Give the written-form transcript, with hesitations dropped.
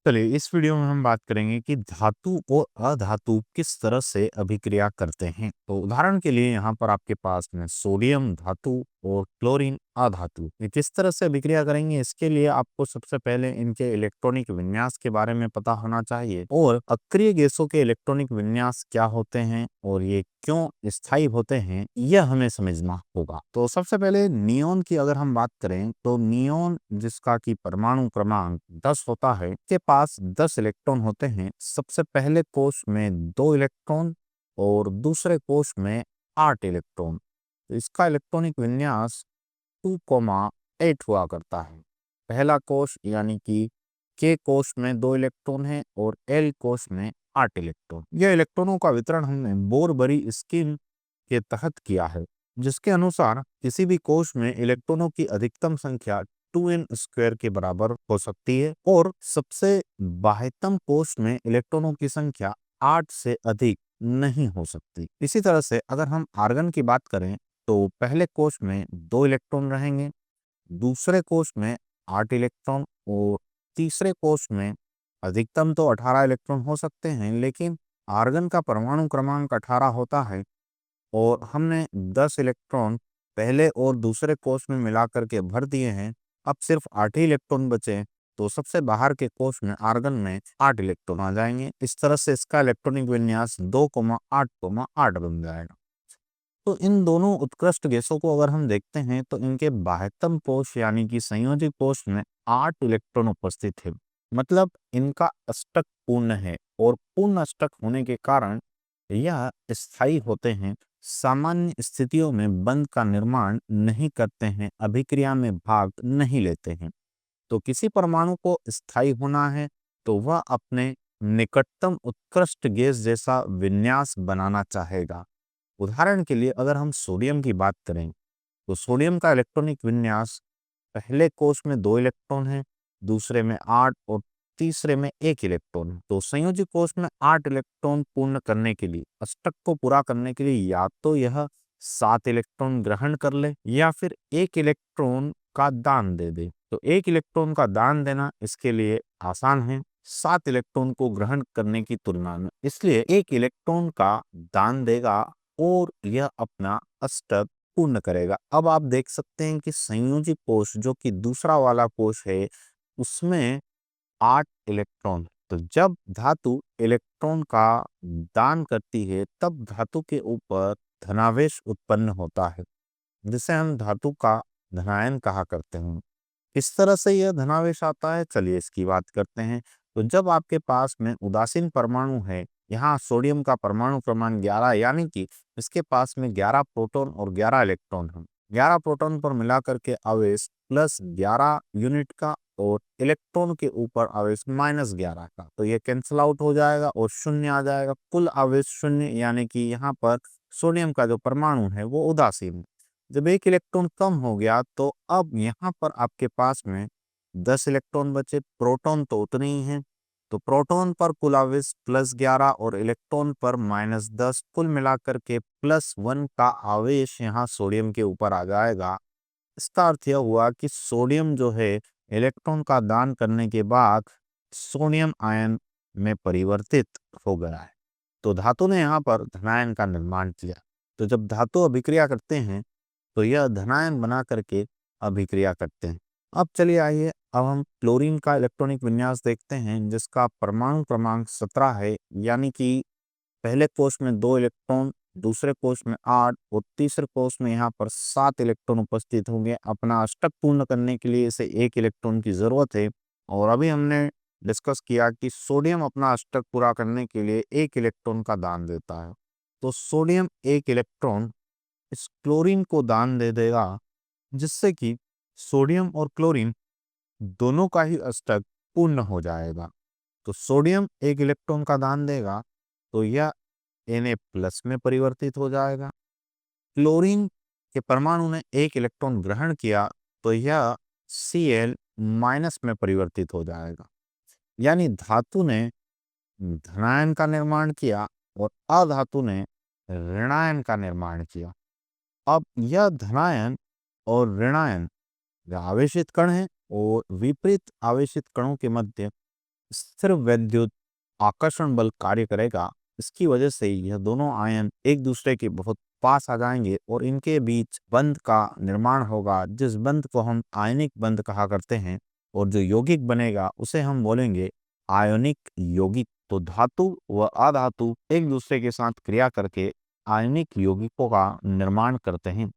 चलिए इस वीडियो में हम बात करेंगे कि धातु और अधातु किस तरह से अभिक्रिया करते हैं। तो उदाहरण के लिए यहाँ पर आपके पास में सोडियम धातु और क्लोरीन अधातु ये किस तरह से अभिक्रिया करेंगे, इसके लिए आपको सबसे पहले इनके इलेक्ट्रॉनिक विन्यास के बारे में पता होना चाहिए और अक्रिय गैसों के इलेक्ट्रॉनिक विन्यास क्या होते हैं और ये क्यों स्थायी होते हैं, यह हमें समझना होगा। तो सबसे पहले नियोन की अगर हम बात करें तो नियोन जिसका कि परमाणु क्रमांक 10 होता है के पास 10 इलेक्ट्रॉन होते हैं। सबसे पहले कोश में 2 इलेक्ट्रॉन और दूसरे कोश में 8 इलेक्ट्रॉन। तो इसका इलेक्ट्रॉनिक विन्यास 2,8 हुआ करता है। पहला कोश यानी कि के कोश में 2 इलेक्ट्रॉन है और एल कोश में 8 इलेक्ट्रॉन। यह इलेक्ट्रॉनों का वितरण हमने बोर-बरी स्कीम के तहत किया है, जिसके अनुसार किसी भी कोश में इलेक्ट्रॉनों की अधिकतम संख्या 2n स्क्वायर के बराबर हो सकती है और सबसे बाह्यतम कोश में इलेक्ट्रॉनों की संख्या 8 से अधिक नहीं हो सकती। इसी तरह से अगर हम आर्गन की बात करें तो पहले कोश में 2 इलेक्ट्रॉन रहेंगे, दूसरे कोश में 8 इलेक्ट्रॉन और तीसरे कोश में अधिकतम तो 18 इलेक्ट्रॉन हो सकते हैं, लेकिन आर्गन का परमाणु क्रमांक 18 होता है और हमने 10 इलेक्ट्रॉन पहले और दूसरे कोश में मिलाकर के भर दिए हैं। अब सिर्फ 8 ही इलेक्ट्रॉन बचे, तो सबसे बाहर के कोश में आर्गन में 8 इलेक्ट्रॉन आ जाएंगे। इस तरह से इसका इलेक्ट्रॉनिक विन्यास 2,8,8 बन जाएगा। तो इन दोनों उत्कृष्ट गैसों को अगर हम देखते हैं तो इनके बाह्यतम कोश यानी कि संयोजी कोश में 8 इलेक्ट्रॉन उपस्थित है। मतलब इनका अष्टक पूर्ण है और पूर्ण अष्टक होने के कारण यह स्थायी होते हैं, सामान्य स्थितियों में बंध का निर्माण नहीं करते हैं, अभिक्रिया में भाग नहीं लेते हैं। तो किसी परमाणु को स्थायी होना है तो वह अपने निकटतम उत्कृष्ट गैस जैसा विन्यास बनाना चाहेगा। उदाहरण के लिए अगर हम सोडियम की बात करें तो सोडियम का इलेक्ट्रॉनिक विन्यास पहले कोश में 2 इलेक्ट्रॉन है, दूसरे में 8 और तीसरे में 1 इलेक्ट्रॉन है। तो संयोजी कोश में 8 इलेक्ट्रॉन पूर्ण करने के लिए, अष्टक को पूरा करने के लिए या तो यह 7 इलेक्ट्रॉन ग्रहण कर ले या फिर 1 इलेक्ट्रॉन का दान दे दे। तो 1 इलेक्ट्रॉन का दान देना इसके लिए आसान है 7 इलेक्ट्रॉन को ग्रहण करने की तुलना में, इसलिए 1 इलेक्ट्रॉन का दान देगा और यह अपना अष्टक पूर्ण करेगा। अब आप देख सकते हैं कि संयोजी कोश जो कि दूसरा वाला कोश है उसमें 8 इलेक्ट्रॉन। तो जब धातु इलेक्ट्रॉन का दान करती है तब धातु के ऊपर धनावेश उत्पन्न होता है, जिसे हम धातु का धनायन कहा करते हैं। किस तरह से यह धनावेश आता है, चलिए इसकी बात करते हैं। तो जब आपके पास में उदासीन परमाणु है, यहाँ सोडियम का परमाणु क्रमांक 11 यानी कि इसके पास में 11 प्रोटॉन और 11 इलेक्ट्रॉन है। 11 प्रोटॉन पर मिलाकर के आवेश प्लस 11 यूनिट का और इलेक्ट्रॉन के ऊपर आवेश माइनस 11 का, तो ये कैंसिल आउट हो जाएगा और शून्य आ जाएगा। कुल आवेश शून्य, यानी कि यहाँ पर सोडियम का जो परमाणु है वो उदासीन है। जब एक इलेक्ट्रॉन कम हो गया तो अब यहाँ पर आपके पास में 10 इलेक्ट्रॉन बचे। प्रोटॉन तो उतने ही हैं, तो प्रोटॉन पर कुल आवेश प्लस 11 और इलेक्ट्रॉन पर माइनस 10, कुल मिलाकर के प्लस 1 का आवेश यहाँ सोडियम के ऊपर आ जाएगा। इसका अर्थ यह हुआ कि सोडियम जो है इलेक्ट्रॉन का दान करने के बाद सोडियम आयन में परिवर्तित हो गया है। तो धातु ने यहाँ पर धनायन का निर्माण किया। तो जब धातु अभिक्रिया करते हैं तो यह धनायन बना करके अभिक्रिया करते हैं। अब चलिए आइए अब हम क्लोरीन का इलेक्ट्रॉनिक विन्यास देखते हैं, जिसका परमाणु क्रमांक 17 है, यानी कि पहले कोश में 2 इलेक्ट्रॉन, दूसरे कोश में 8 और तीसरे कोश में यहाँ पर 7 इलेक्ट्रॉन उपस्थित होंगे। अपना अष्टक पूर्ण करने के लिए इसे 1 इलेक्ट्रॉन की जरूरत है और अभी हमने डिस्कस किया कि सोडियम अपना अष्टक पूरा करने के लिए 1 इलेक्ट्रॉन का दान देता है। तो सोडियम 1 इलेक्ट्रॉन इस क्लोरीन को दान दे देगा, जिससे कि सोडियम और क्लोरीन दोनों का ही अष्टक पूर्ण हो जाएगा। तो सोडियम 1 इलेक्ट्रॉन का दान देगा तो यह Na प्लस में परिवर्तित हो जाएगा। क्लोरीन के परमाणु ने 1 इलेक्ट्रॉन ग्रहण किया तो यह Cl माइनस में परिवर्तित हो जाएगा। यानी धातु ने धनायन का निर्माण किया और अधातु ने ऋणायन का निर्माण किया। अब यह धनायन और ऋणायन जो आवेशित कण हैं और विपरीत आवेशित कणों के मध्य स्थिर वैद्युत आकर्षण बल कार्य करेगा। इसकी वजह से यह दोनों आयन एक दूसरे के बहुत पास आ जाएंगे और इनके बीच बंध का निर्माण होगा, जिस बंध को हम आयनिक बंध कहा करते हैं। और जो यौगिक बनेगा उसे हम बोलेंगे आयनिक यौगिक। तो धातु व अधातु एक दूसरे के साथ क्रिया करके आयनिक यौगिकों का निर्माण करते हैं।